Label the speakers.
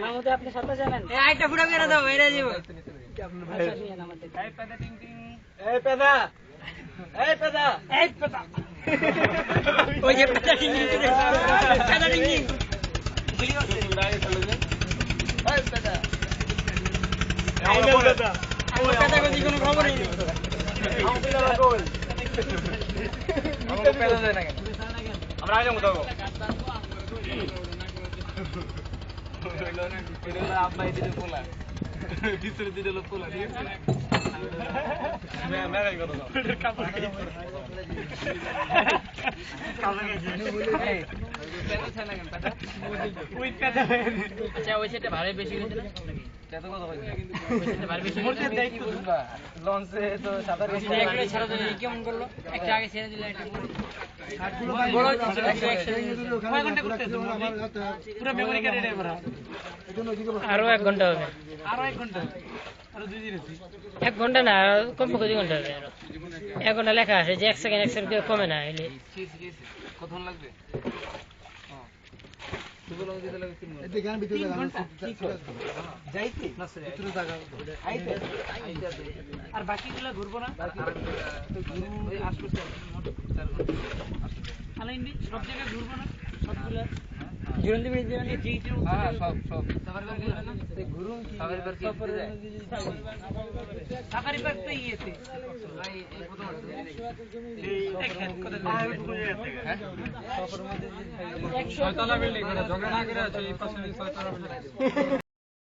Speaker 1: আমাদের আপনি সাথে জানেন
Speaker 2: এই আইটা ফুটা মেরে দাও মেরে দিব
Speaker 1: এই পেদা টিং টিং
Speaker 3: এই পেদা এই পেদা
Speaker 1: এই পেদা
Speaker 2: ওই যে পেদা টিং টিং পেদা টিং টিং
Speaker 3: এই পেদা
Speaker 2: আমার পেদা কই কোনো খবরই নেই
Speaker 3: আমাদের লাগা কই আমাকে পেদা দেয় না কেন আমরা আগে মতো গো আব্বাই দিলে পোলা ভিতরে দিলে পোলা ঠিক আছে মেগাই করো
Speaker 2: আচ্ছা ওই সেটা ভাড়া বেশি হয়েছে না
Speaker 3: কত কত
Speaker 2: ওই সেটা ভাড়া বেশি হয়েছে
Speaker 3: লঞ্চে তো সাঁতার
Speaker 2: এটা একটা ছাড়া দিলে কেমন করলো একটা আগে ছেড়ে দিলে একটা বড় ছিল একটা কয় ঘন্টা করতে পুরো মেমরি কার্ড এটা ভরা
Speaker 1: আরো 1 ঘন্টা হবে
Speaker 2: আরো 1 ঘন্টা আরো 2 দিন আছে
Speaker 1: 1 ঘন্টা না কমপক্ষে 2 ঘন্টা হবে 1 ঘন্টা লেখা আছে যে 1 সেকেন্ড কমে না এলে
Speaker 3: কতক্ষণ লাগবে
Speaker 2: আর বাকিগুলো ঘুরবো না আলাইন্দি সব জায়গায় ঘুরবো না সবগুলো জুরন্দি ব্রিজ দিয়ে যেইটা
Speaker 3: সব
Speaker 2: সাফারি পার্ক গেল না
Speaker 3: ঘুরুন সাফারি পার্ক
Speaker 2: সাফারি পার্ক তো ইয়েতে ভাই এই কত
Speaker 3: ছয়তলা বিল্ডিং জগন্নাথ আছে এই পাশে ছয়তলা বিল্ডিং